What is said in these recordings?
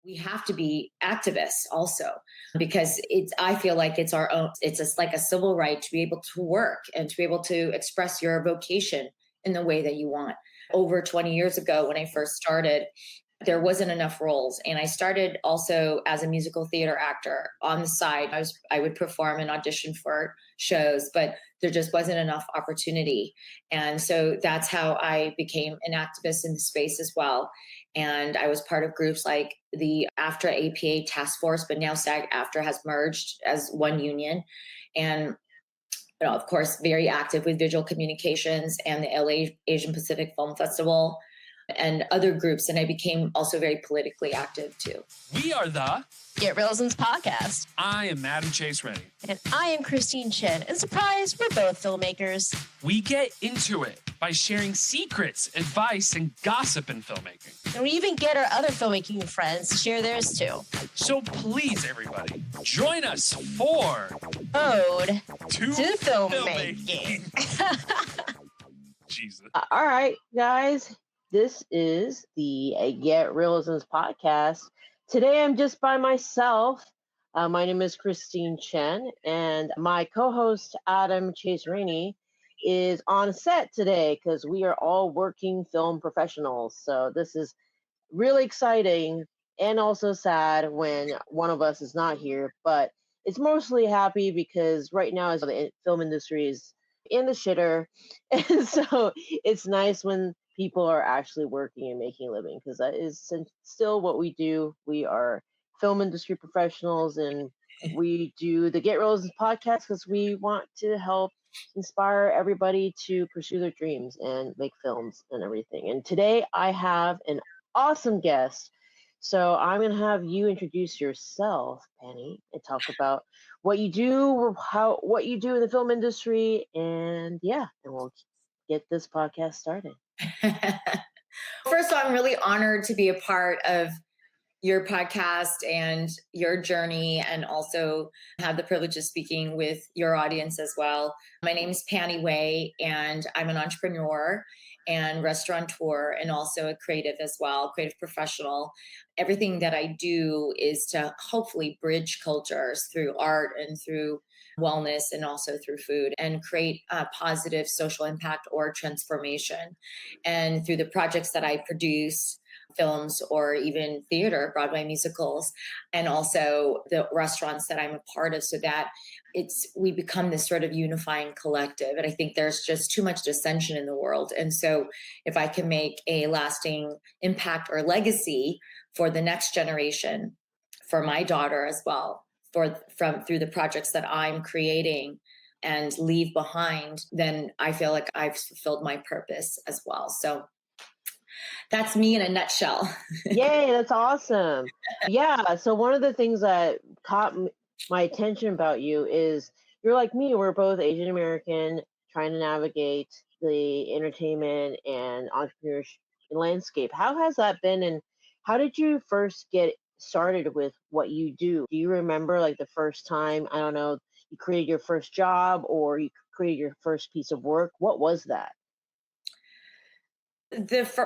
we have to be activists also, because I feel like it's our own, it's just like a civil right to be able to work and to be able to express your vocation in the way that you want. Over 20 years ago, when I first started, there wasn't enough roles. And I started also as a musical theater actor on the side. I would perform and audition for shows, but there just wasn't enough opportunity. And so that's how I became an activist in the space as well. And I was part of groups like the AFTRA APA task force, but now SAG-AFTRA has merged as one union. And of course, very active with visual communications and the LA Asian Pacific Film Festival and other groups. And I became also very politically active too. We are the Get Reelisms Podcast. I am Adam Chase Rani. And I am Christine Chen. And surprise, we're both filmmakers. We get into it by sharing secrets, advice, and gossip in filmmaking. And we even get our other filmmaking friends to share theirs too. So please, everybody, join us for Ode to Filmmaking. Jesus. All right, guys. This is the Get Reelisms Podcast. Today I'm just by myself. My name is Christine Chen, and my co-host Adam Chase Rani is on set today because we are all working film professionals. So this is really exciting and also sad when one of us is not here, but it's mostly happy because right now the film industry is in the shitter. And so it's nice when people are actually working and making a living, because that is still what we do. We are film industry professionals, and we do the Get Reelisms podcast because we want to help inspire everybody to pursue their dreams and make films and everything. And today I have an awesome guest. So I'm going to have you introduce yourself, Panny, and talk about what you do, what you do in the film industry, and we'll get this podcast started. First of all, I'm really honored to be a part of your podcast and your journey, and also have the privilege of speaking with your audience as well. My name is Panny Wei, and I'm an entrepreneur and restaurateur, and also a creative as well, creative professional. Everything that I do is to hopefully bridge cultures through art and through wellness, and also through food, and create a positive social impact or transformation. And through the projects that I produce, films or even theater, Broadway musicals, and also the restaurants that I'm a part of, so that we become this sort of unifying collective. And I think there's just too much dissension in the world. And so if I can make a lasting impact or legacy for the next generation, for my daughter as well, through the projects that I'm creating and leave behind, then I feel like I've fulfilled my purpose as well. So that's me in a nutshell. Yay, that's awesome. Yeah, so one of the things that caught my attention about you is you're like me. We're both Asian American, trying to navigate the entertainment and entrepreneurship landscape. How has that been, and how did you first get started with what you do? Do you remember like the first time, I don't know, you created your first job or you created your first piece of work? What was that?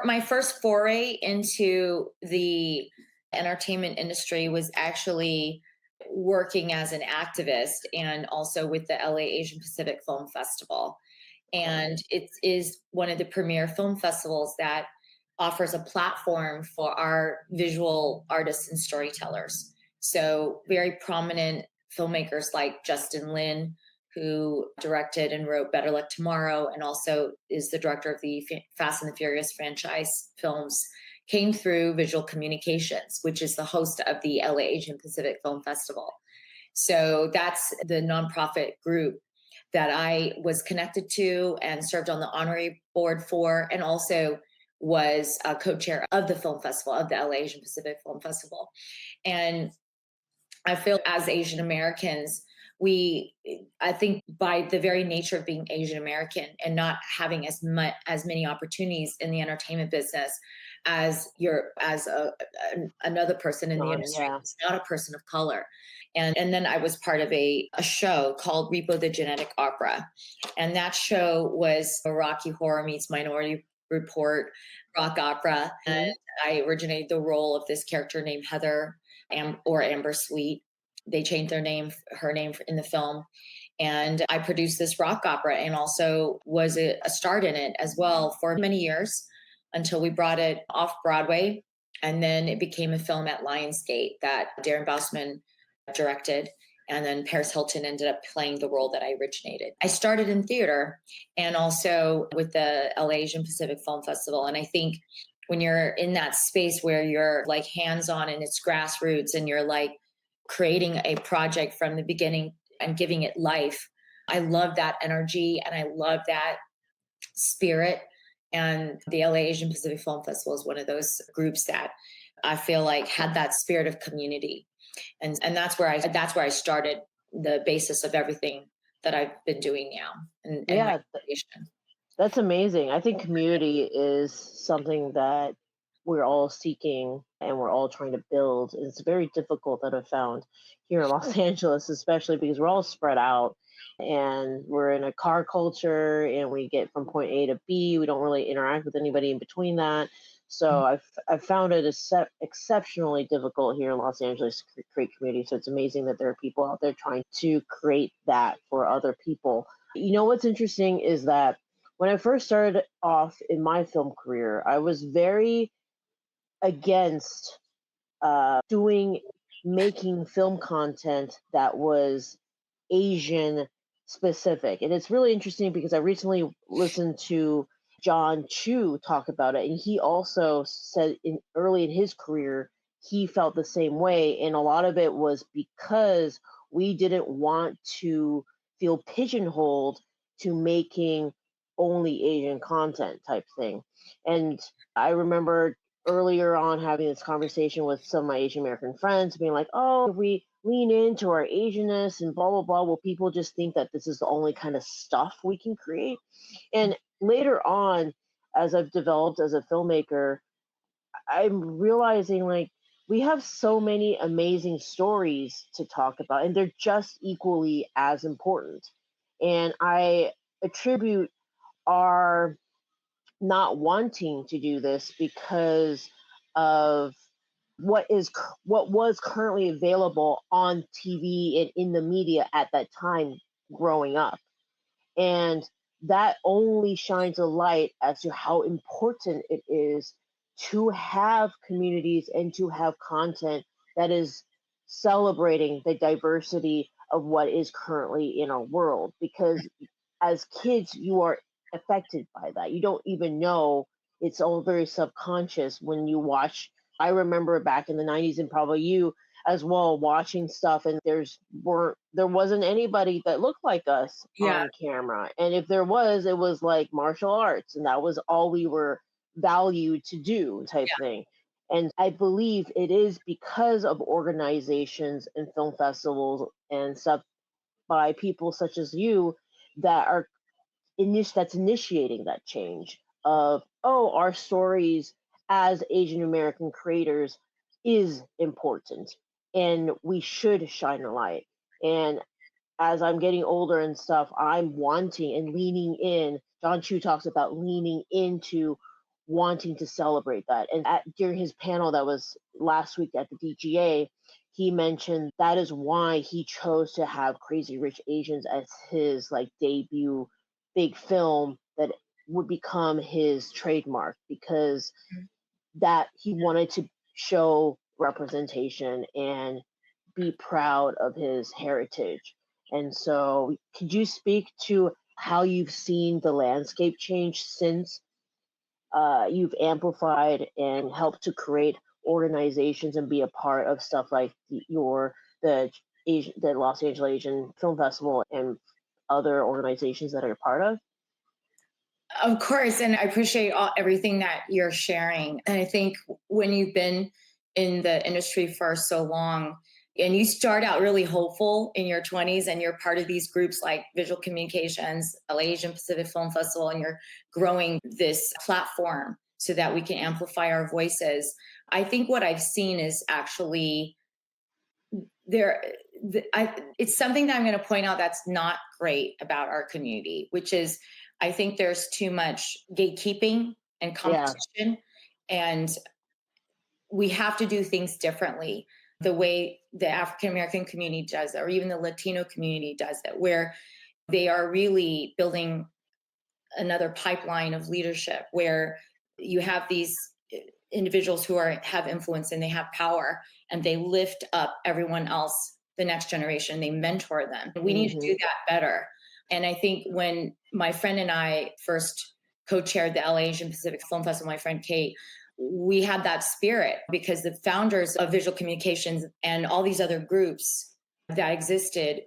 My first foray into the entertainment industry was actually working as an activist, and also with the LA Asian Pacific Film Festival. And it is one of the premier film festivals that offers a platform for our visual artists and storytellers. So very prominent filmmakers like Justin Lin, who directed and wrote Better Luck Tomorrow, and also is the director of the Fast and the Furious franchise films, came through Visual Communications, which is the host of the LA Asian Pacific Film Festival. So that's the nonprofit group that I was connected to and served on the honorary board for, and also was a co-chair of the film festival, of the LA Asian Pacific Film Festival. And I feel as Asian Americans, I think by the very nature of being Asian American and not having as many opportunities in the entertainment business as another person in the industry, who's not a person of color. And then I was part of a show called Repo the Genetic Opera. And that show was a Rocky Horror meets Minority Report, rock opera. And I originated the role of this character named Heather or Amber Sweet. They changed her name in the film. And I produced this rock opera and also was a starred in it as well for many years until we brought it off Broadway. And then it became a film at Lionsgate that Darren Bousman directed. And then Paris Hilton ended up playing the role that I originated. I started in theater and also with the LA Asian Pacific Film Festival. And I think when you're in that space where you're like hands-on and it's grassroots and you're like creating a project from the beginning and giving it life, I love that energy and I love that spirit. And the LA Asian Pacific Film Festival is one of those groups that I feel like had that spirit of community. And that's where I started the basis of everything that I've been doing now. And Yeah, that's amazing. I think community is something that we're all seeking and we're all trying to build. It's very difficult that I've found here in Los Angeles, especially because we're all spread out and we're in a car culture and we get from point A to B. We don't really interact with anybody in between that. So I've found it exceptionally difficult here in Los Angeles to create community. So it's amazing that there are people out there trying to create that for other people. You know what's interesting is that when I first started off in my film career, I was very against making film content that was Asian specific. And it's really interesting because I recently listened to John Chu talk about it, and he also said early in his career he felt the same way, and a lot of it was because we didn't want to feel pigeonholed to making only Asian content type thing. And I remember earlier on having this conversation with some of my Asian American friends, being like, oh, if we lean into our Asianness and blah, blah, blah, will people just think that this is the only kind of stuff we can create? And later on, as I've developed as a filmmaker, I'm realizing like we have so many amazing stories to talk about, and they're just equally as important. And I attribute our not wanting to do this because of what was currently available on TV and in the media at that time growing up. And that only shines a light as to how important it is to have communities and to have content that is celebrating the diversity of what is currently in our world. Because as kids, you are affected by that. You don't even know. It's all very subconscious when you watch. I remember back in the 90s, and probably you as well, watching stuff, and there wasn't anybody that looked like us on camera. And if there was, it was like martial arts, and that was all we were valued to do type thing. And I believe it is because of organizations and film festivals and stuff by people such as you that are that's initiating that change of, oh, our stories as Asian American creators is important and we should shine a light. And as I'm getting older and stuff, I'm wanting and leaning in. John Chu talks about leaning into wanting to celebrate that. And during his panel that was last week at the DGA, he mentioned that is why he chose to have Crazy Rich Asians as his like debut big film that would become his trademark, because that he wanted to show representation and be proud of his heritage. And so could you speak to how you've seen the landscape change since you've amplified and helped to create organizations and be a part of stuff like the Los Angeles Asian Film Festival and other organizations that are a part of? Of course, and I appreciate everything that you're sharing. And I think when you've been in the industry for so long, and you start out really hopeful in your 20s, and you're part of these groups like Visual Communications, LA Asian Pacific Film Festival, and you're growing this platform so that we can amplify our voices. I think what I've seen is actually it's something that I'm going to point out that's not great about our community, which is I think there's too much gatekeeping and Yeah. competition. And we have to do things differently, the way the African American community does it, or even the Latino community does it, where they are really building another pipeline of leadership, where you have these individuals who have influence and they have power, and they lift up everyone else, the next generation. They mentor them. We need to do that better. And I think when my friend and I first co-chaired the LA Asian Pacific Film Festival, my friend Kate, we had that spirit because the founders of visual communications and all these other groups that existed,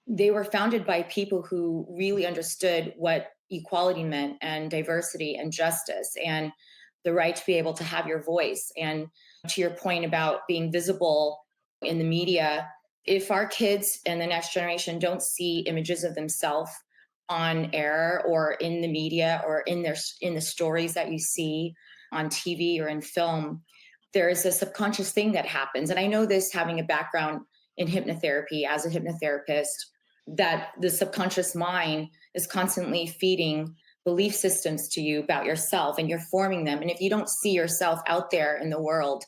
they were founded by people who really understood what equality meant, and diversity and justice, and the right to be able to have your voice. And to your point about being visible in the media, if our kids and the next generation don't see images of themselves on air or in the media or in the stories that you see on TV or in film, there is a subconscious thing that happens. And I know this, having a background in hypnotherapy as a hypnotherapist, that the subconscious mind is constantly feeding belief systems to you about yourself, and you're forming them. And if you don't see yourself out there in the world,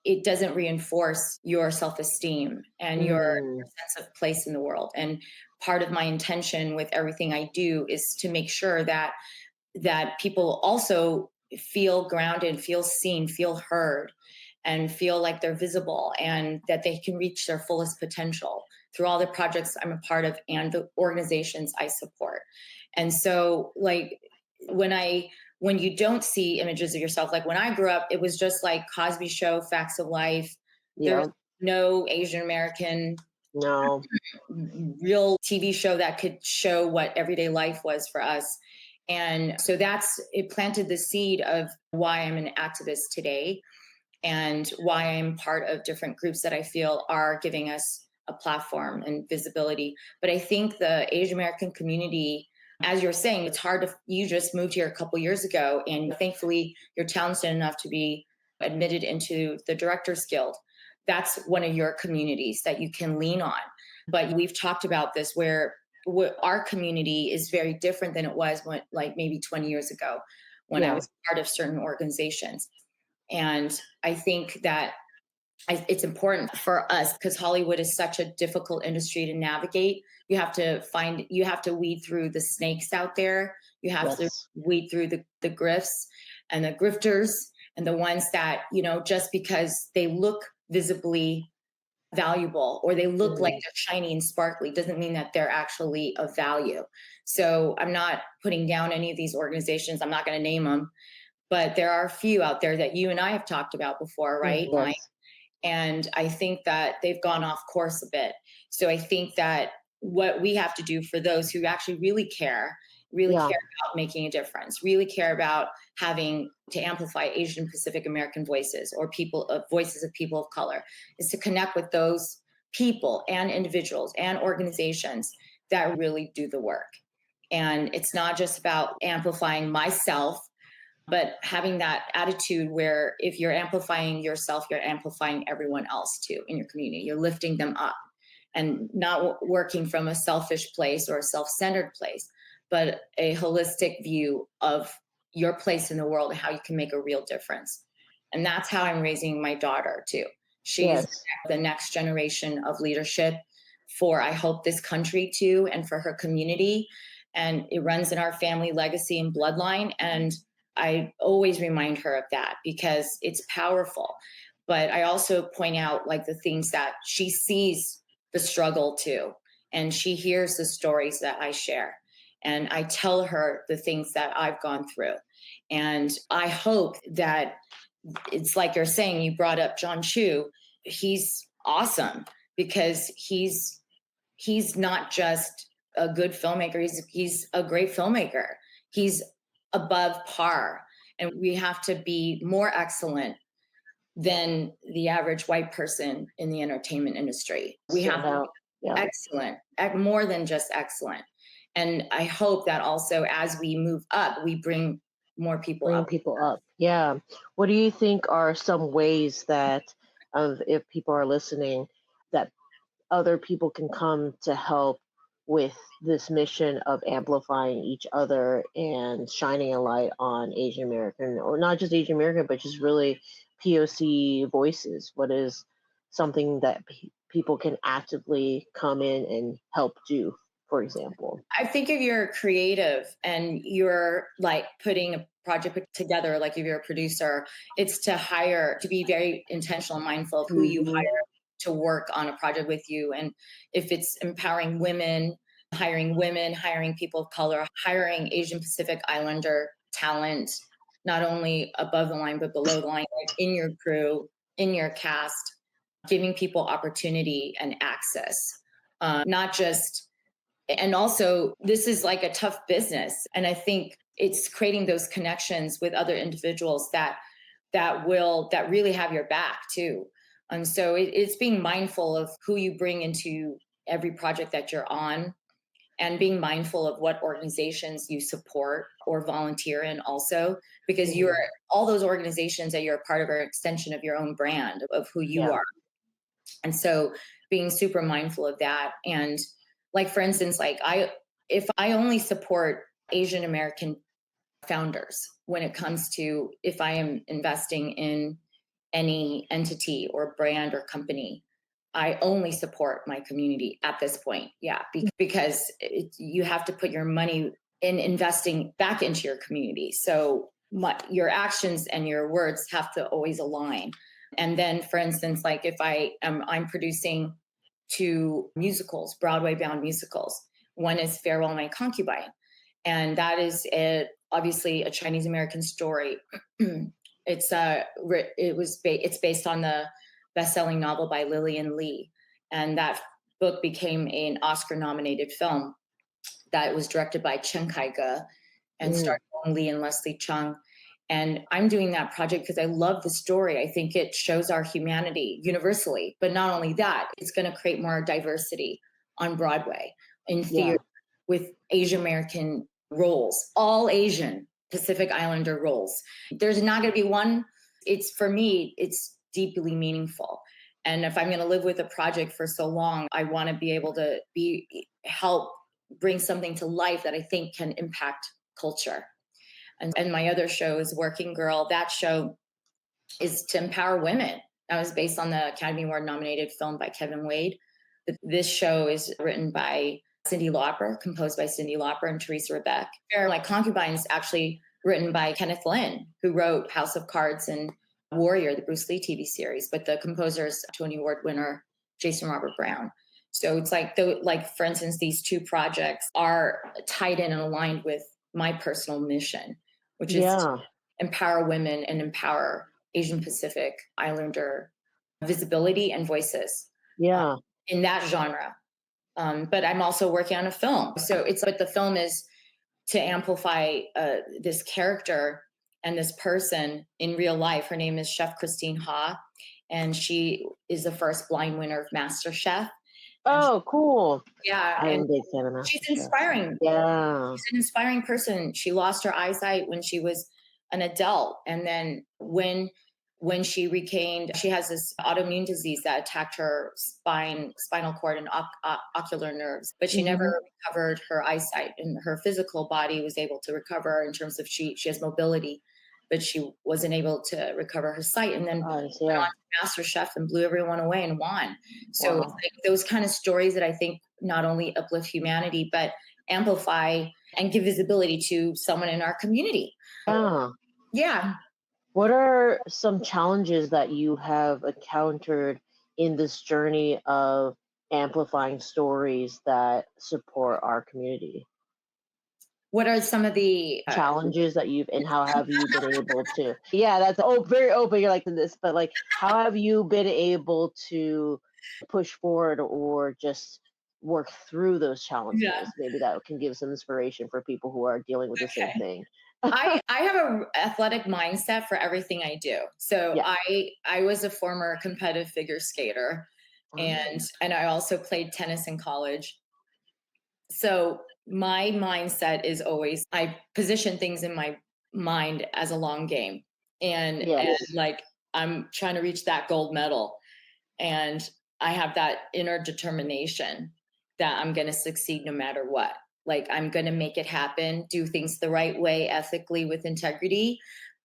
it doesn't reinforce your self-esteem and your sense of place in the world. And part of my intention with everything I do is to make sure that people also feel grounded, feel seen, feel heard, and feel like they're visible, and that they can reach their fullest potential through all the projects I'm a part of and the organizations I support. And so, like, when you don't see images of yourself, like when I grew up, it was just like Cosby Show, Facts of Life. There was no Asian American, no real TV show that could show what everyday life was for us. And so it planted the seed of why I'm an activist today, and why I'm part of different groups that I feel are giving us a platform and visibility. But I think the Asian American community, as you're saying, it's hard you just moved here a couple years ago, and thankfully you're talented enough to be admitted into the Directors Guild. That's one of your communities that you can lean on. But we've talked about this, where our community is very different than it was like maybe 20 years ago when I was part of certain organizations. And I think that it's important for us, because Hollywood is such a difficult industry to navigate. You have to weed through the snakes out there. You have to weed through the grifts and the grifters, and the ones that, just because they look visibly valuable or they look like they're shiny and sparkly doesn't mean that they're actually of value. So I'm not putting down any of these organizations. I'm not going to name them, but there are a few out there that you and I have talked about before, right, Mike? And I think that they've gone off course a bit. So I think that what we have to do for those who actually really care about making a difference, really care about having to amplify Asian Pacific American voices, or voices of people of color, is to connect with those people and individuals and organizations that really do the work. And it's not just about amplifying myself, but having that attitude where if you're amplifying yourself, you're amplifying everyone else too in your community. You're lifting them up, and not working from a selfish place or a self-centered place, but a holistic view of your place in the world and how you can make a real difference. And that's how I'm raising my daughter too. She's the next generation of leadership for, I hope, this country too, and for her community. And it runs in our family legacy and bloodline. And I always remind her of that because it's powerful. But I also point out like the things that she sees the struggle too. And she hears the stories that I share. And I tell her the things that I've gone through. And I hope that it's like you're saying, you brought up John Chu. He's awesome because he's not just a good filmmaker. He's a great filmmaker. He's above par. And we have to be more excellent than the average white person in the entertainment industry. We have to be excellent, more than just excellent. And I hope that also as we move up, we bring more people up. Yeah. What do you think are some ways that, if people are listening, that other people can come to help with this mission of amplifying each other and shining a light on Asian American, or not just Asian American, but just really POC voices. What is something that people can actively come in and help do, for example? I think if you're creative and you're like putting a project together, like if you're a producer, it's to be very intentional and mindful of who you Mhm. hire to work on a project with you. And if it's empowering women, hiring people of color, hiring Asian Pacific Islander talent, not only above the line, but below the line, like in your crew, in your cast, giving people opportunity and access, not just, and also this is like a tough business. And I think it's creating those connections with other individuals that really have your back too. And so it's being mindful of who you bring into every project that you're on, and being mindful of what organizations you support or volunteer in also, because Mhm. you're all those organizations that you're a part of are an extension of your own brand of who you Yeah. are. And so being super mindful of that. And like, for instance, if I only support Asian American founders when it comes to, if I am investing in any entity or brand or company, I only support my community at this point. Yeah, because you have to put your money in investing back into your community. So your actions and your words have to always align. And then, for instance, like if I'm producing two musicals, Broadway bound musicals. One is Farewell My Concubine, and that is obviously a Chinese American story. It's based on the best-selling novel by Lillian Lee, and that book became an Oscar-nominated film that was directed by Chen and starred Lee and Leslie Chung. And I'm doing that project because I love the story. I think it shows our humanity universally. But not only that, it's going to create more diversity on Broadway in theater with Asian American roles, all Asian Pacific Islander roles. There's not going to be one. For me, it's deeply meaningful. And if I'm going to live with a project for so long, I want to be able to help bring something to life that I think can impact culture. And my other show is Working Girl. That show is to empower women. That was based on the Academy Award nominated film by Kevin Wade. This show is written by Cyndi Lauper, composed by Cyndi Lauper and Teresa Rebeck. Like Concubine is actually written by Kenneth Lin, who wrote House of Cards and Warrior, the Bruce Lee TV series. But the composer is Tony Award winner Jason Robert Brown. So it's like for instance, these two projects are tied in and aligned with my personal mission, which is to empower women and empower Asian Pacific Islander visibility and voices in that genre. But I'm also working on a film. But the film is to amplify this character and this person in real life. Her name is Chef Christine Ha, and she is the first blind winner of MasterChef. Oh, cool. Yeah. I'm And a big fan of that. she's inspiring. Yeah. She's an inspiring person. She lost her eyesight when she was an adult. And then when she has this autoimmune disease that attacked her spinal cord and ocular nerves, but she never recovered her eyesight, and her physical body was able to recover in terms of she has mobility, but she wasn't able to recover her sight. And then went on to MasterChef and blew everyone away and won. So it's like those kind of stories that I think not only uplift humanity, but amplify and give visibility to someone in our community. Yeah. What are some challenges that you have encountered in this journey of amplifying stories that support our community? What are some of the challenges that and how have you been able to? Yeah, that's very open. You're like this, but like, how have you been able to push forward or just work through those challenges? Yeah. Maybe that can give some inspiration for people who are dealing with the same thing. I have an athletic mindset for everything I do. So I was a former competitive figure skater, and I also played tennis in college. So my mindset is always, I position things in my mind as a long game, and like I'm trying to reach that gold medal, and I have that inner determination. that I'm going to succeed no matter what. Like, I'm going to make it happen, do things the right way, ethically, with integrity,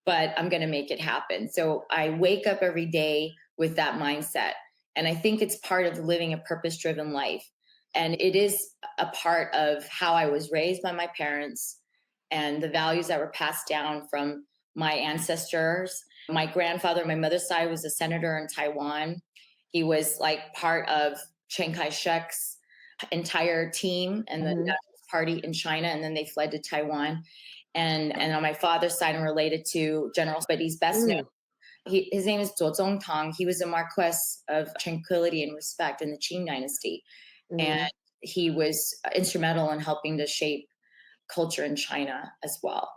but I'm going to make it happen. So I wake up every day with that mindset. And I think it's part of living a purpose driven life. And it is a part of how I was raised by my parents and the values that were passed down from my ancestors. My grandfather, my mother's side, was a senator in Taiwan. He was like part of Chiang Kai-shek's entire team and the Nationalist Party in China, and then they fled to Taiwan. And on my father's side, I'm related to General, but he's best known. His name is Zhuo Zongtang. He was a Marquess of Tranquility and Respect in the Qing Dynasty. And he was instrumental in helping to shape culture in China as well.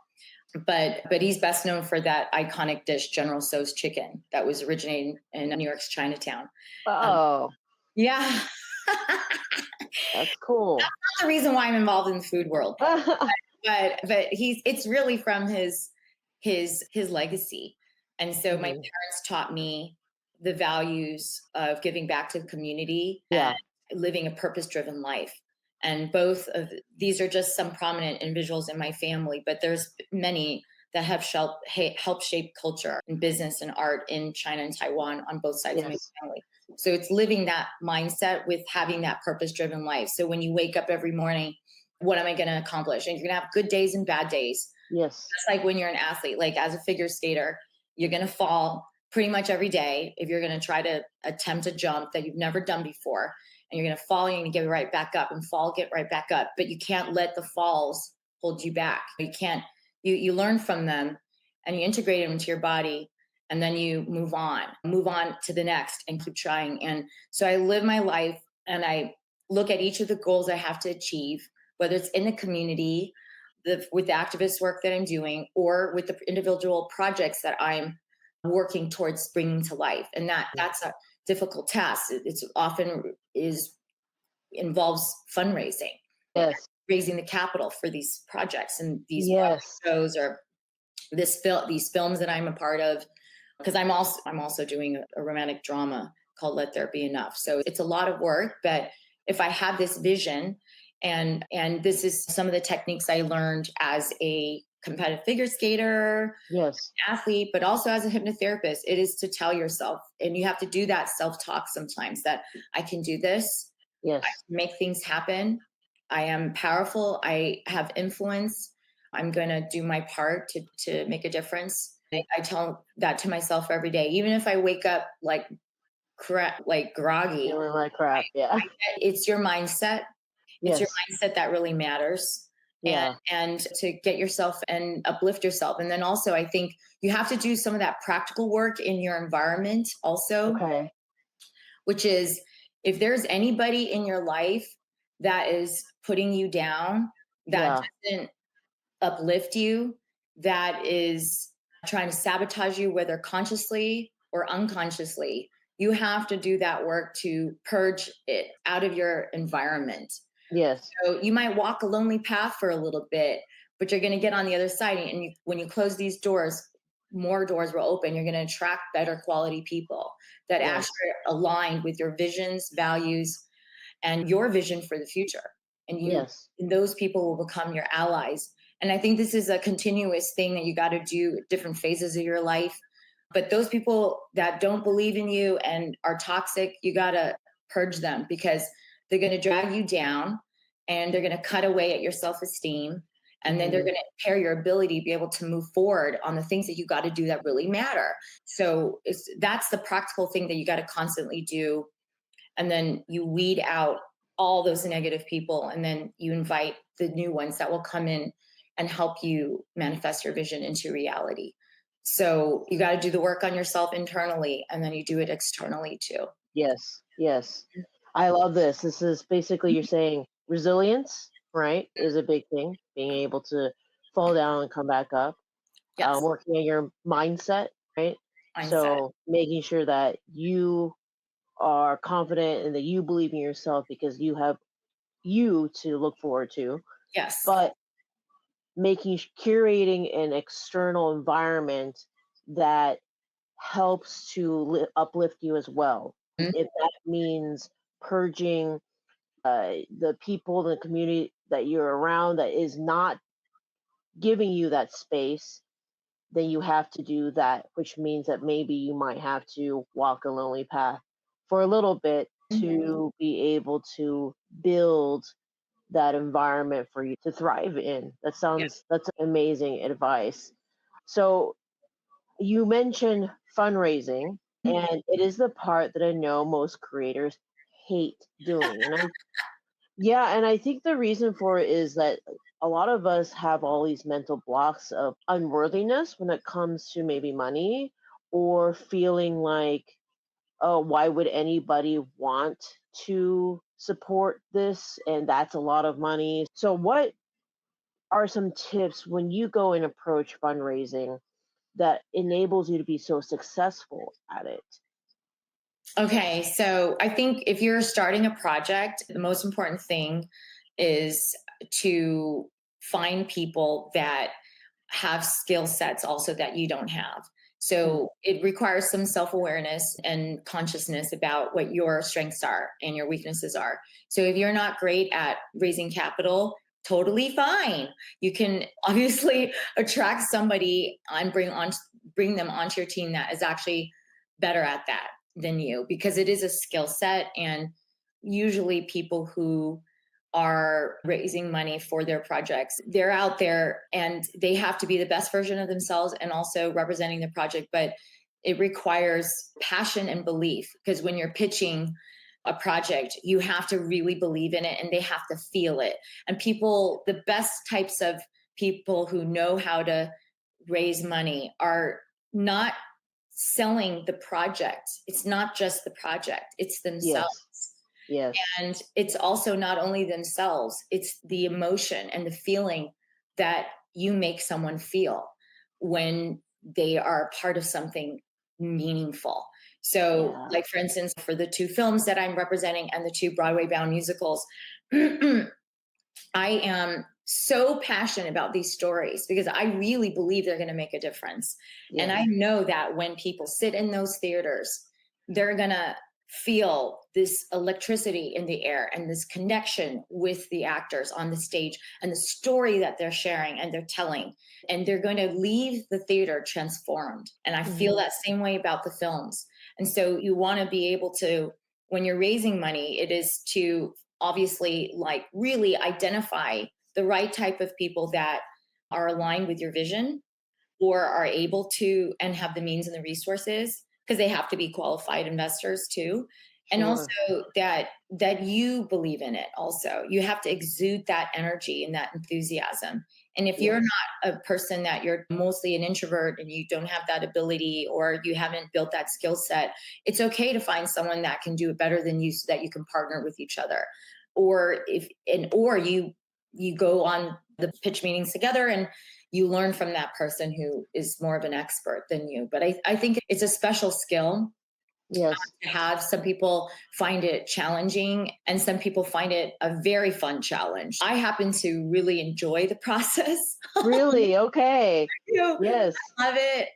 But he's best known for that iconic dish, General Tso's chicken, that was originated in New York's Chinatown. Yeah. That's cool. That's not the reason why I'm involved in the food world. but it's really from his legacy. And so my parents taught me the values of giving back to the community and living a purpose-driven life. And both of these are just some prominent individuals in my family, but there's many that have helped shape culture and business and art in China and Taiwan on both sides of my family. So it's living that mindset with having that purpose-driven life. So when you wake up every morning, what am I going to accomplish? And you're going to have good days and bad days. Yes. It's like when you're an athlete, like as a figure skater, you're going to fall pretty much every day if you're going to try to attempt a jump that you've never done before. And you're going to fall, and you're going to get right back up, and fall, get right back up. But you can't let the falls hold you back. You can't, you learn from them and you integrate them into your body, and then you move on to the next and keep trying. And so I live my life and I look at each of the goals I have to achieve, whether it's in the community, with the activist work that I'm doing, or with the individual projects that I'm working towards bringing to life. And that's a difficult task. It's often involves fundraising, raising the capital for these projects and these shows, or these films that I'm a part of, because I'm also doing a romantic drama called Let There Be Enough. So it's a lot of work, but if I have this vision, and this is some of the techniques I learned as a competitive figure skater, athlete, but also as a hypnotherapist, it is to tell yourself, and you have to do that self-talk sometimes, that I can do this. I can make things happen. I am powerful. I have influence. I'm going to do my part to make a difference. I tell that to myself every day, even if I wake up like groggy. Feeling like crap. Yeah. It's your mindset. It's your mindset that really matters. And to get yourself and uplift yourself. And then also, I think you have to do some of that practical work in your environment also, which is, if there's anybody in your life that is putting you down, that doesn't uplift you, that is trying to sabotage you, whether consciously or unconsciously, you have to do that work to purge it out of your environment. So you might walk a lonely path for a little bit, but you're going to get on the other side. And when you close these doors, more doors will open. You're going to attract better quality people that actually are aligned with your visions, values, and your vision for the future. And and those people will become your allies. And I think this is a continuous thing that you got to do at different phases of your life. But those people that don't believe in you and are toxic, you got to purge them, because they're going to drag you down, and they're going to cut away at your self-esteem. And then they're going to impair your ability to be able to move forward on the things that you got to do that really matter. So that's the practical thing that you got to constantly do. And then you weed out all those negative people, and then you invite the new ones that will come in and help you manifest your vision into reality. So you got to do the work on yourself internally, and then you do it externally too. Yes. I love this. This is basically, you're saying resilience, right, is a big thing. Being able to fall down and come back up. Working on your mindset, right? So making sure that you are confident and that you believe in yourself, because you have you to look forward to. But curating an external environment that helps to uplift you as well. If that means purging the people in the community that you're around that is not giving you that space, then you have to do that, which means that maybe you might have to walk a lonely path for a little bit to be able to build that environment for you to thrive in. That's amazing advice. So you mentioned fundraising, and it is the part that I know most creators hate doing. And I think the reason for it is that a lot of us have all these mental blocks of unworthiness when it comes to maybe money, or feeling like, oh, why would anybody want to support this? And that's a lot of money. So, what are some tips when you go and approach fundraising that enables you to be so successful at it? Okay, so I think if you're starting a project, the most important thing is to find people that have skill sets also that you don't have. So it requires some self awareness and consciousness about what your strengths are and your weaknesses are. So if you're not great at raising capital, totally fine. You can obviously attract somebody and bring them onto your team that is actually better at that than you, because it is a skill set. And usually people who are raising money for their projects, they're out there and they have to be the best version of themselves and also representing the project. But it requires passion and belief, because when you're pitching a project, you have to really believe in it and they have to feel it. And people, the best types of people who know how to raise money are not selling the project. It's not just the project, it's themselves. Yes. And it's also not only themselves, it's the emotion and the feeling that you make someone feel when they are part of something meaningful. So, Yeah. like for instance, for the two films that I'm representing and the two Broadway bound musicals, I am so passionate about these stories because I really believe they're going to make a difference. And I know that when people sit in those theaters, they're going to feel this electricity in the air and this connection with the actors on the stage and the story that they're sharing and they're telling. And they're going to leave the theater transformed. And I feel that same way about the films. And so you want to be able to, when you're raising money, it is to obviously like really identify the right type of people that are aligned with your vision or are able to and have the means and the resources, because they have to be qualified investors too. And also that you believe in it. Also, you have to exude that energy and that enthusiasm. And if you're not a person, that you're mostly an introvert and you don't have that ability or you haven't built that skill set, it's okay to find someone that can do it better than you so that you can partner with each other. Or you go on the pitch meetings together and you learn from that person who is more of an expert than you. But I think it's a special skill. Yes. To have. Some people find it challenging and some people find it a very fun challenge. I happen to really enjoy the process. Really? Okay. Yes. I love it.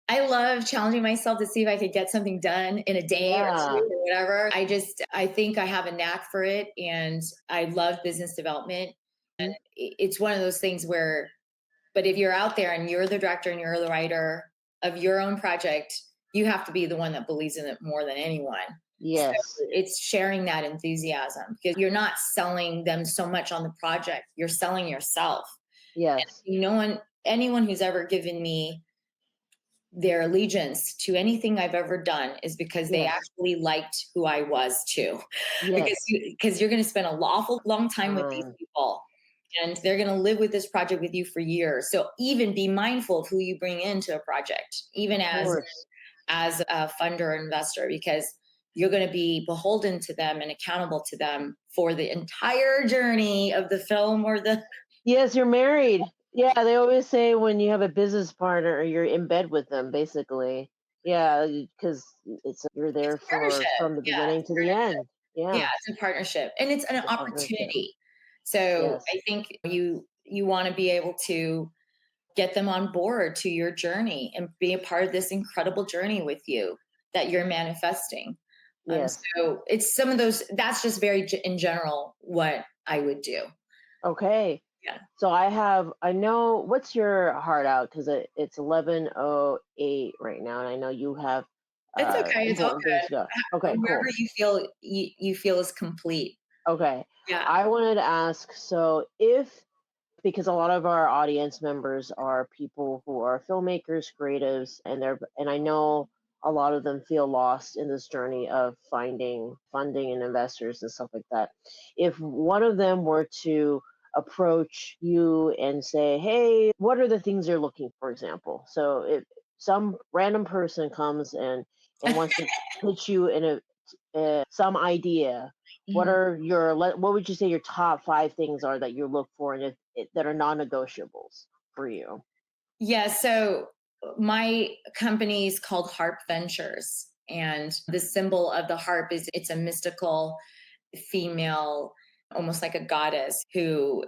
I love challenging myself to see if I could get something done in a day or two or whatever. I think I have a knack for it, and I love business development. And it's one of those things where, but if you're out there and you're the director and you're the writer of your own project, you have to be the one that believes in it more than anyone. Yes. So it's sharing that enthusiasm, because you're not selling them so much on the project, you're selling yourself. Yes. And anyone who's ever given me their allegiance to anything I've ever done is because they actually liked who I was too. Yes. Because you're going to spend a lawful long time with these people. And they're going to live with this project with you for years. So even be mindful of who you bring into a project, even as a funder or investor, because you're going to be beholden to them and accountable to them for the entire journey of the film or the. Yes, you're married. Yeah, they always say when you have a business partner, you're in bed with them, basically. Yeah, because you're there from the beginning to the end. Yeah, it's a partnership and it's an opportunity. So I think you want to be able to get them on board to your journey and be a part of this incredible journey with you that you're manifesting. Yes. So it's some of those, that's just very in general what I would do. Okay. Yeah. So I know, what's your heart out? Because it's 11:08 right now, and I know you have It's okay. It's all important things to go. Okay, wherever cool. you feel is complete. Okay. Yeah. I wanted to ask, so because a lot of our audience members are people who are filmmakers, creatives, and I know a lot of them feel lost in this journey of finding funding and investors and stuff like that. If one of them were to approach you and say, "Hey, what are the things you're looking for?" example. So if some random person comes and wants to pitch you in some idea, Mhm. what would you say your top 5 things are that you look for, and that are non-negotiables for you? Yeah. So my company is called Harp Ventures. And the symbol of the harp is it's a mystical female, almost like a goddess who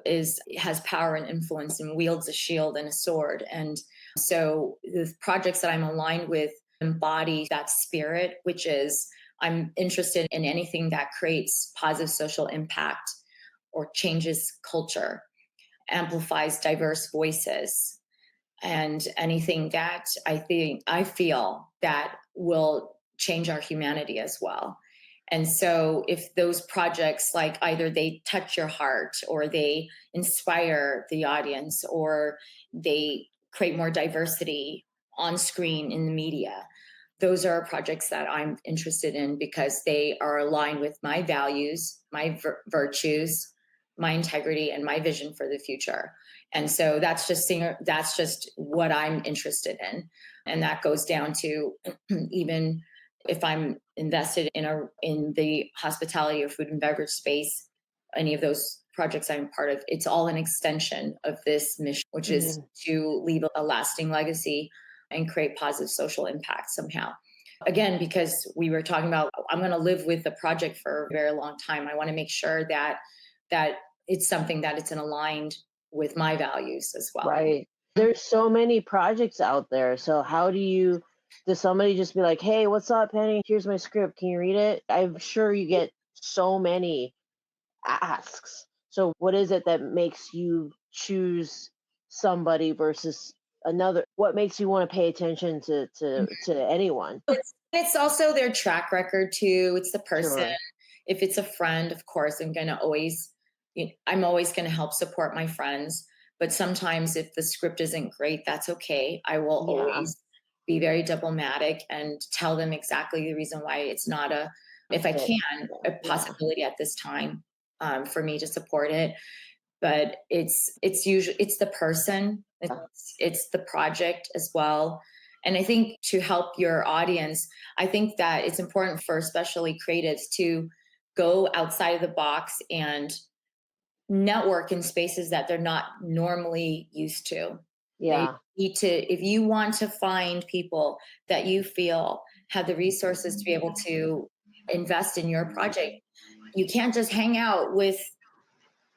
has power and influence and wields a shield and a sword. And so the projects that I'm aligned with embody that spirit, which is I'm interested in anything that creates positive social impact or changes culture, amplifies diverse voices, and anything that I feel that will change our humanity as well. And so if those projects, like, either they touch your heart or they inspire the audience or they create more diversity on screen in the media, those are projects that I'm interested in because they are aligned with my values, my virtues, my integrity, and my vision for the future. And so that's just what I'm interested in. And that goes down to even if I'm invested in the hospitality or food and beverage space, any of those projects I'm part of, it's all an extension of this mission, which is Mhm. to leave a lasting legacy and create positive social impact somehow. Again, because we were talking about, I'm going to live with the project for a very long time. I want to make sure that it's something that it's aligned with my values as well. Right. There's so many projects out there. So does somebody just be like, "Hey, what's up, Penny? Here's my script. Can you read it?" I'm sure you get so many asks. So what is it that makes you choose somebody versus another? What makes you want to pay attention to anyone? It's also their track record too. It's the person. Sure. If it's a friend, of course, I'm always going to help support my friends. But sometimes if the script isn't great, that's okay. I will Yeah. always be very diplomatic and tell them exactly the reason why it's not if I Fit. can, a Yeah. possibility at this time for me to support it. But it's the person, it's the project as well. And I think to help your audience, I think that it's important for especially creatives to go outside of the box and network in spaces that they're not normally used to. They Yeah. need to, if you want to find people that you feel have the resources to be able to invest in your project, you can't just hang out with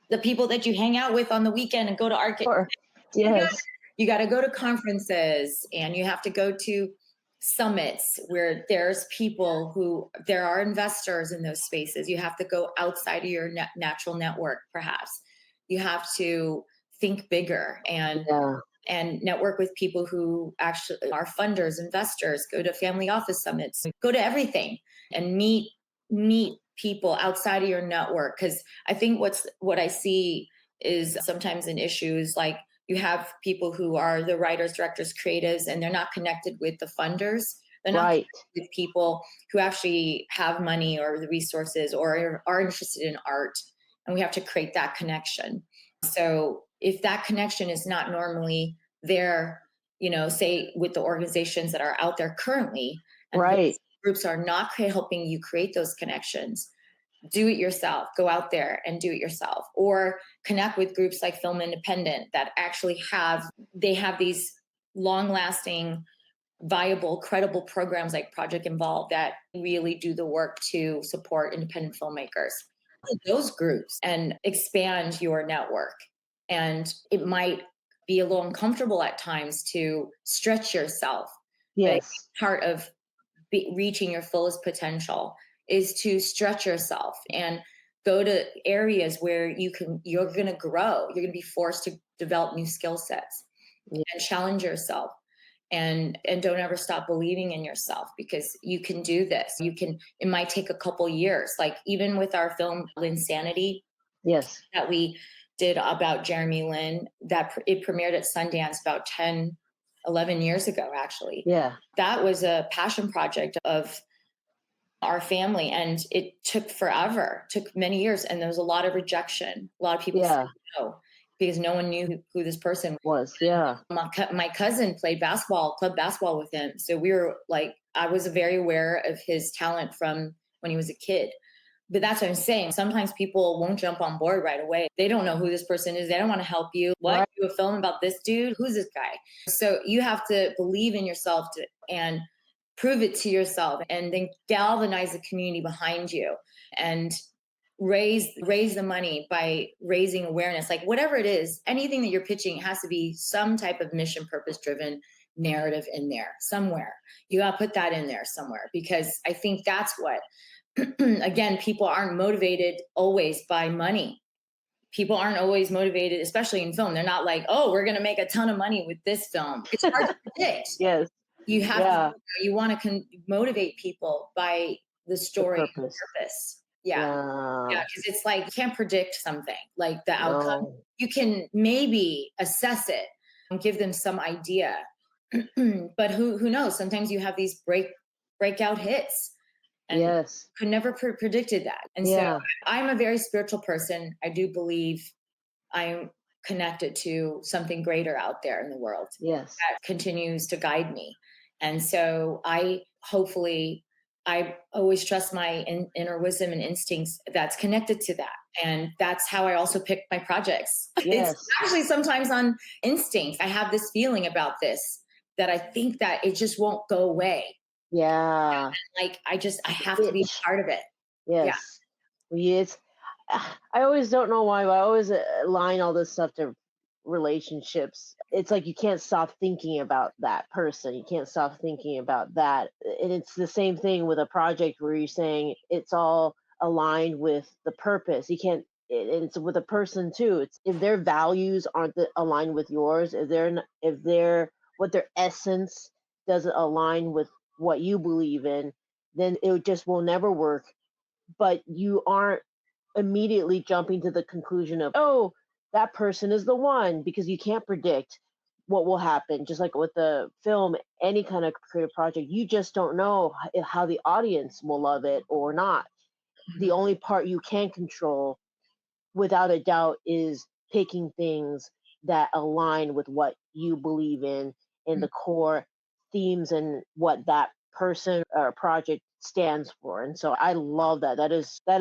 the people that you hang out with on the weekend and go to art. Sure. Yes. You got to go to conferences and you have to go to summits where there are investors in those spaces. You have to go outside of your natural network, perhaps. You have to think bigger Yeah. and network with people who actually are funders, investors. Go to family office summits, go to everything and meet people outside of your network. Because I think what I see is sometimes an issue is, like, you have people who are the writers, directors, creatives, and they're not connected with the funders. They're not Right. connected with people who actually have money or the resources or are interested in art. And we have to create that connection. So if that connection is not normally there, say with the organizations that are out there currently, and Right. those groups are not helping you create those connections, do it yourself. Go out there and do it yourself, or connect with groups like Film Independent that actually have these long lasting, viable, credible programs like Project Involved that really do the work to support independent filmmakers. Those groups and expand your network. And it might be a little uncomfortable at times to stretch yourself, but Yes. part of reaching your fullest potential is to stretch yourself and go to areas where you're going to grow. You're going to be forced to develop new skill sets and challenge yourself. And don't ever stop believing in yourself, because you can do this. It might take a couple years. Like even with our film Linsanity, Yes. that we did about Jeremy Lin, that it premiered at Sundance about 10, 11 years ago, actually. Yeah. That was a passion project of our family, and it took forever, took many years, and there was a lot of rejection. A lot of people said no, because no one knew who this person was. Yeah. My cousin played club basketball with him. So we were like, I was very aware of his talent from when he was a kid. But that's what I'm saying. Sometimes people won't jump on board right away. They don't know who this person is. They don't want to help you. What? Right. Do a film about this dude? Who's this guy? So you have to believe in yourself and prove it to yourself, and then galvanize the community behind you and raise the money by raising awareness. Like whatever it is, anything that you're pitching, it has to be some type of mission purpose driven narrative in there somewhere. You got to put that in there somewhere, because I think that's what, again, people aren't motivated always by money. People aren't always motivated, especially in film. They're not like, oh, we're going to make a ton of money with this film. It's hard to predict. Yes. You have to, you want to motivate people by the story and purpose. Yeah. Because it's like, you can't predict something like the outcome. No. You can maybe assess it and give them some idea, but who knows? Sometimes you have these breakout hits, and could never predicted that. And so I'm a very spiritual person. I do believe I'm connected to something greater out there in the world. Yes. That continues to guide me. And so I always trust my inner wisdom and instincts that's connected to that. And that's how I also pick my projects. Yes. It's actually sometimes on instinct. I have this feeling about this, that I think that it just won't go away. Yeah. And like, I have to be a part of it. Yes. Yeah. Yes. I always don't know why, but I always align all this stuff to relationships. It's like you can't stop thinking about that person. You can't stop thinking about that. And it's the same thing with a project where you're saying it's all aligned with the purpose. You can't, it's with a person too. It's if their values aren't aligned with yours, if what their essence doesn't align with what you believe in, then it just will never work. But you aren't immediately jumping to the conclusion of, oh, that person is the one, because you can't predict what will happen. Just like with the film, any kind of creative project, you just don't know how the audience will love it or not. Mm-hmm. The only part you can control, without a doubt, is picking things that align with what you believe in and the core themes and what that person or project stands for. And so I love that. That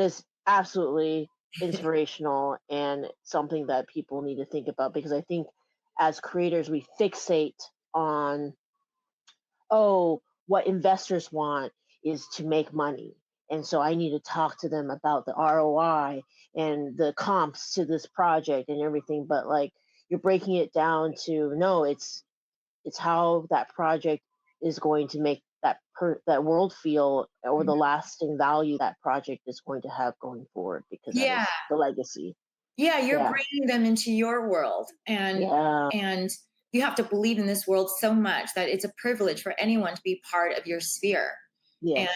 is absolutely inspirational and something that people need to think about, because I think as creators we fixate on, oh, what investors want is to make money, and so I need to talk to them about the ROI and the comps to this project and everything. But like, you're breaking it down to, no, it's how that project is going to make that world feel, or the lasting value that project is going to have going forward, because that is the legacy. Yeah, you're bringing them into your world, and you have to believe in this world so much that it's a privilege for anyone to be part of your sphere. Yes. And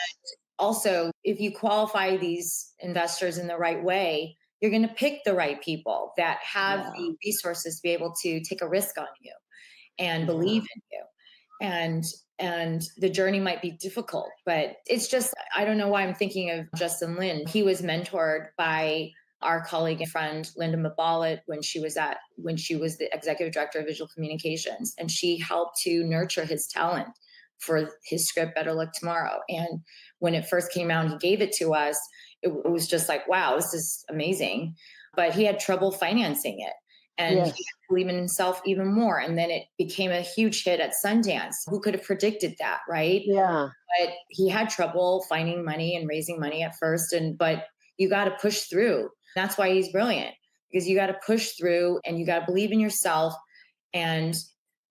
also, if you qualify these investors in the right way, you're going to pick the right people that have the resources to be able to take a risk on you and believe in you. And the journey might be difficult, but it's just, I don't know why I'm thinking of Justin Lin. He was mentored by our colleague and friend, Linda Mabalit, when she was the executive director of visual communications. And she helped to nurture his talent for his script, Better Luck Tomorrow. And when it first came out and he gave it to us, it was just like, wow, this is amazing. But he had trouble financing it. And he had to believe in himself even more. And then it became a huge hit at Sundance. Who could have predicted that, right? Yeah. But he had trouble finding money and raising money at first. But you got to push through. That's why he's brilliant, because you got to push through and you got to believe in yourself. And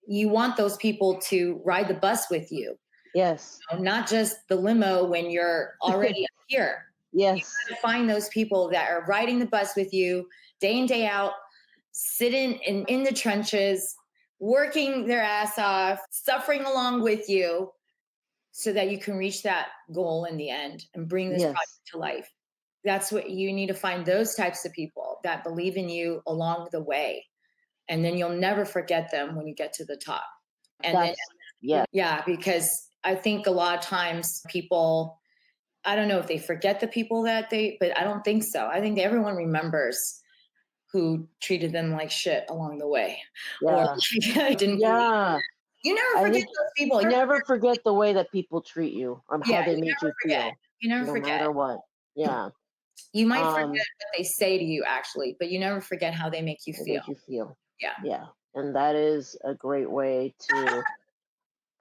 you want those people to ride the bus with you. Yes. Not just the limo when you're already a here. Yes. To find those people that are riding the bus with you day in, day out, sitting in the trenches, working their ass off, suffering along with you so that you can reach that goal in the end and bring this Yes. project to life. That's what you need to find, those types of people that believe in you along the way. And then you'll never forget them when you get to the top. And yeah, because I think a lot of times people, I don't know if they forget the people but I don't think so. I think everyone remembers who treated them like shit along the way. Yeah. Or didn't Yeah. You never forget those people. You never forget the way that people treat you, how they make you feel. You never no forget. matter what. Yeah. You might forget what they say to you, actually, but you never forget how they make you feel. Make you feel. Yeah. Yeah. And that is a great way to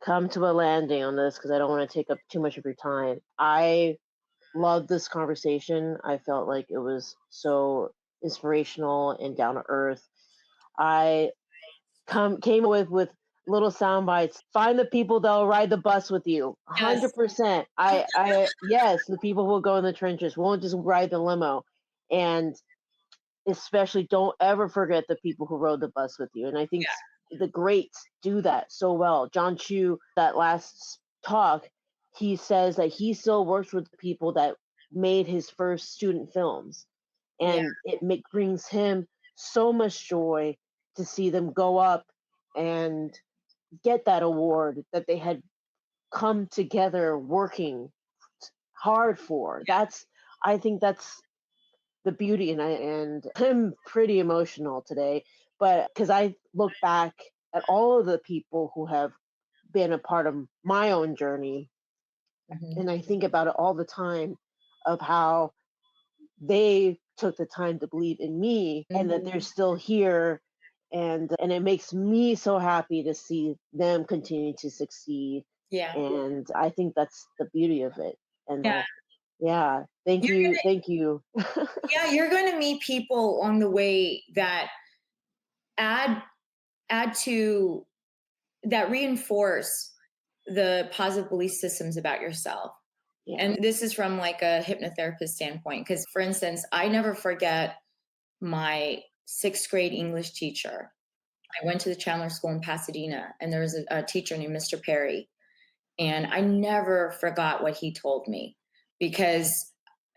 come to a landing on this, because I don't want to take up too much of your time. I loved this conversation. I felt like it was so inspirational and down to earth. I came with little sound bites. Find the people that'll ride the bus with you. 100%. Yes, the people who will go in the trenches won't just ride the limo. And especially don't ever forget the people who rode the bus with you. And I think the greats do that so well. John Chu, that last talk, he says that he still works with the people that made his first student films. And it brings him so much joy to see them go up and get that award that they had come together working hard for. I think that's the beauty, and I'm pretty emotional today, but because I look back at all of the people who have been a part of my own journey, and I think about it all the time of how they took the time to believe in me and that they're still here, and it makes me so happy to see them continue to succeed. And I think that's the beauty of it. And thank you. Yeah, you're going to meet people along the way that add to that, reinforce the positive belief systems about yourself. And this is from like a hypnotherapist standpoint, because for instance, I never forget my 6th grade English teacher. I went to the Chandler School in Pasadena, and there was a teacher named Mr. Perry, and I never forgot what he told me, because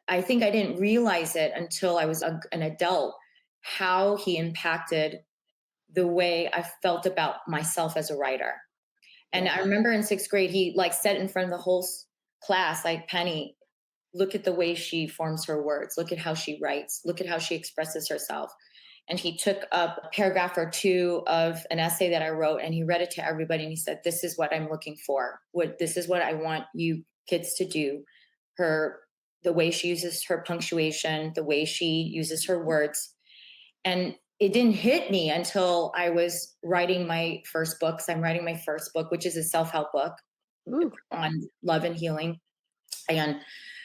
I think I didn't realize it until I was an adult, how he impacted the way I felt about myself as a writer. And I remember in 6th grade, he like said in front of the whole class, like, Penny, look at the way she forms her words. Look at how she writes. Look at how she expresses herself. And he took up a paragraph or two of an essay that I wrote, and he read it to everybody. And he said, this is what I'm looking for. This is what I want you kids to do. The way she uses her punctuation, the way she uses her words. And it didn't hit me until I was writing my first book. So I'm writing my first book, which is a self-help book on love and healing. And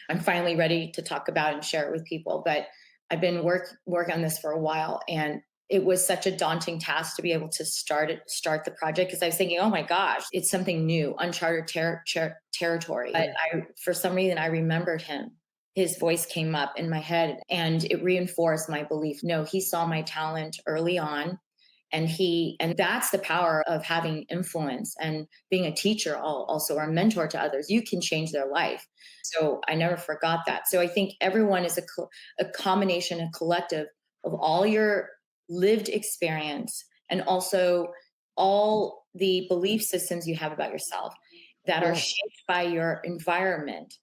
I'm finally ready to talk about and share it with people. But I've been work on this for a while, and it was such a daunting task to be able to start the project, because I was thinking, oh my gosh, it's something new, uncharted territory. But for some reason, I remembered him. His voice came up in my head, and it reinforced my belief. No, he saw my talent early on. And that's the power of having influence and being a teacher, also, or a mentor to others. You can change their life. So I never forgot that. So I think everyone is a combination, a collective of all your lived experience, and also all the belief systems you have about yourself that are shaped by your environment.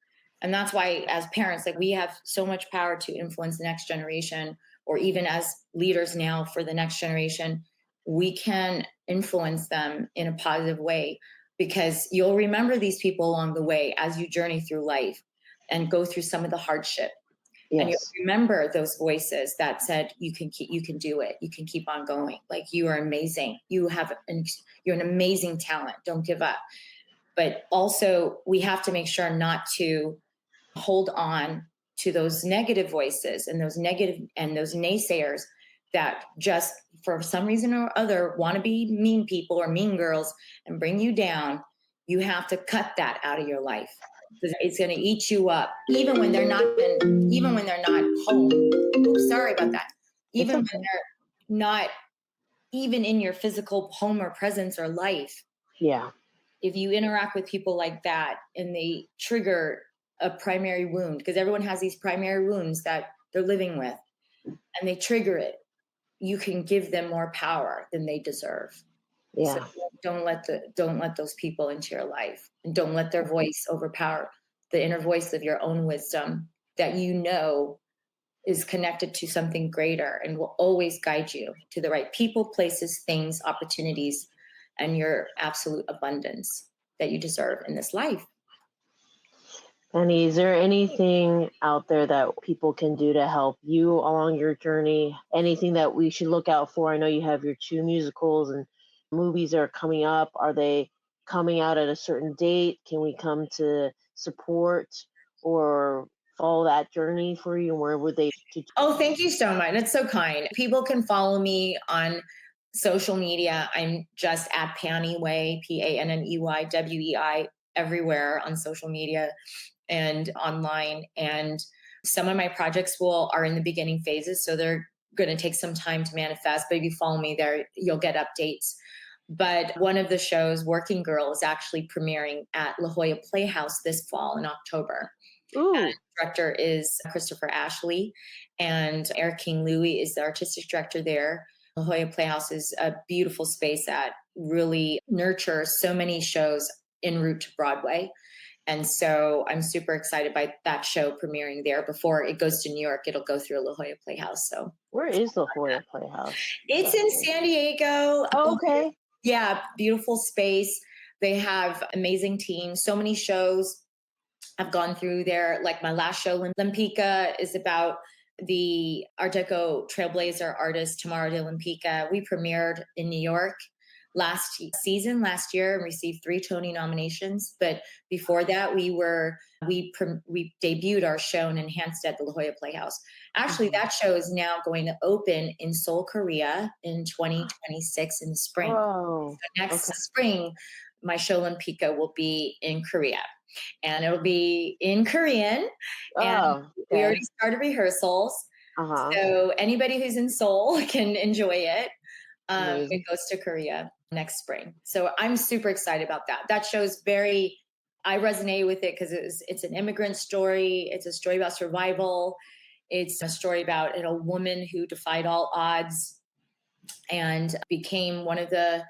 And that's why, as parents, like, we have so much power to influence the next generation, or even as leaders now for the next generation, we can influence them in a positive way, because you'll remember these people along the way as you journey through life and go through some of the hardship. And you'll remember those voices that said, you can do it. You can keep on going. Like, you are amazing. You're an amazing talent. Don't give up. But also, we have to make sure not to hold on to those negative voices and those naysayers that just for some reason or other want to be mean people or mean girls and bring you down. You have to cut that out of your life. It's going to eat you up, even when they're not home. Oops, sorry about that. Even when they're not even in your physical home or presence or life. Yeah. If you interact with people like that and they trigger a primary wound, because everyone has these primary wounds that they're living with, and they trigger it, you can give them more power than they deserve. Yeah. So don't let those people into your life, and don't let their voice overpower the inner voice of your own wisdom that you know is connected to something greater and will always guide you to the right people, places, things, opportunities, and your absolute abundance that you deserve in this life. Panny, is there anything out there that people can do to help you along your journey? Anything that we should look out for? I know you have your 2 musicals and movies are coming up. Are they coming out at a certain date? Can we come to support or follow that journey for you? And where would they? Oh, thank you so much. That's so kind. People can follow me on social media. I'm just at Panny Wei, PANNEYWEI, everywhere on social media and online. And some of my projects are in the beginning phases, so they're going to take some time to manifest. But if you follow me there, you'll get updates. But one of the shows, Working Girl, is actually premiering at La Jolla Playhouse this fall in October. Ooh. And the director is Christopher Ashley, and Eric King Louie is the artistic director there. La Jolla Playhouse is a beautiful space that really nurtures so many shows en route to Broadway. And so I'm super excited by that show premiering there. Before it goes to New York, it'll go through La Jolla Playhouse. So where is La Jolla Playhouse? It's in San Diego. Oh, okay. Yeah, beautiful space. They have amazing teams, so many shows I've gone through there. Like my last show, Limpica, is about the Art Deco trailblazer artist Tamara de Limpica. We premiered in New York last year, and received 3 Tony nominations. But before that, we debuted our show and enhanced at the La Jolla Playhouse. Actually, that show is now going to open in Seoul, Korea in 2026 in the spring. Oh, so next spring, my show Limpica will be in Korea. And it'll be in Korean. And we already started rehearsals. So anybody who's in Seoul can enjoy it. It goes to Korea next spring. So I'm super excited about that. That show's I resonate with it because it's an immigrant story. It's a story about survival. It's a story about a woman who defied all odds and became one of the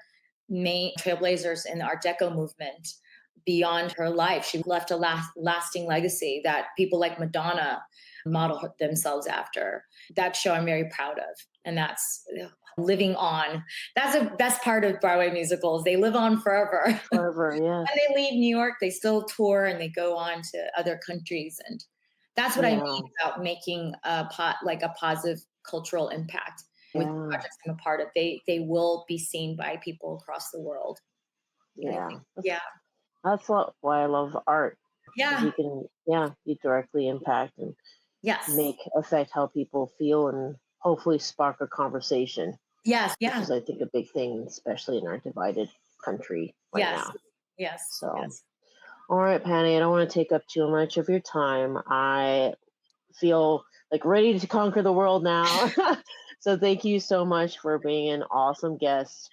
main trailblazers in the Art Deco movement. Beyond her life, she left a lasting legacy that people like Madonna model themselves after. That show I'm very proud of, and that's living on. That's the best part of Broadway musicals. They live on forever. Forever, yeah. When they leave New York, they still tour and they go on to other countries, and that's what I mean about making a positive cultural impact with the projects I'm a part of. They will be seen by people across the world. Yeah. That's why I love art. Yeah. You can, you directly impact and affect how people feel and hopefully spark a conversation. Yes. Which is, I think, a big thing, especially in our divided country right now. Yes. So, all right, Panny, I don't want to take up too much of your time. I feel like ready to conquer the world now. So thank you so much for being an awesome guest.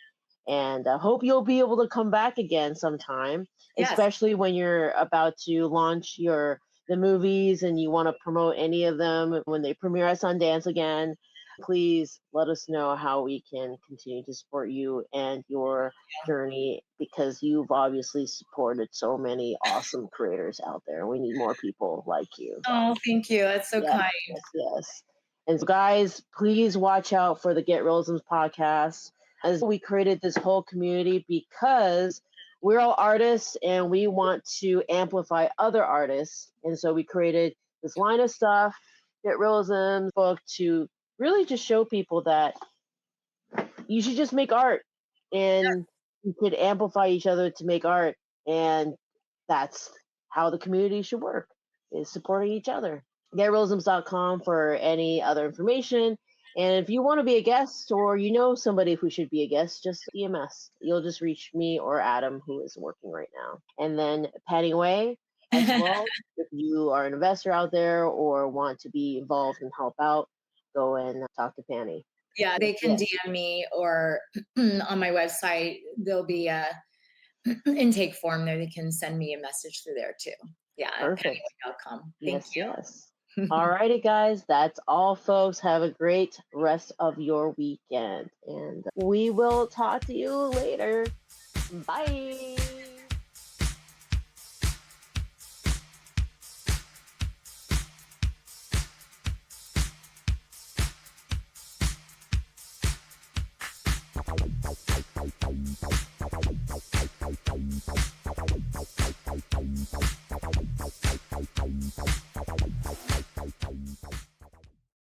And I hope you'll be able to come back again sometime, especially when you're about to launch the movies and you want to promote any of them when they premiere at Sundance again. Please let us know how we can continue to support you and your journey, because you've obviously supported so many awesome creators out there. We need more people like you. Oh, thank you. That's so kind. Yes. And so guys, please watch out for the Get Reelisms podcast. As we created this whole community because we're all artists and we want to amplify other artists. And so we created this line of stuff, Get Reelisms book, to really just show people that you should just make art and you could amplify each other to make art. And that's how the community should work, is supporting each other. GetReelisms.com for any other information. And if you want to be a guest or you know somebody who should be a guest, just DM us. You'll just reach me or Adam, who is working right now. And then Panny Wei as well. If you are an investor out there or want to be involved and help out, go and talk to Panny. Yeah, they can Yes. DM me, or on my website, there'll be a intake form there. They can send me a message through there too. Yeah, Perfect. pannywei.com. Thank you. Yes. All righty, guys. That's all, folks. Have a great rest of your weekend. And we will talk to you later. Bye.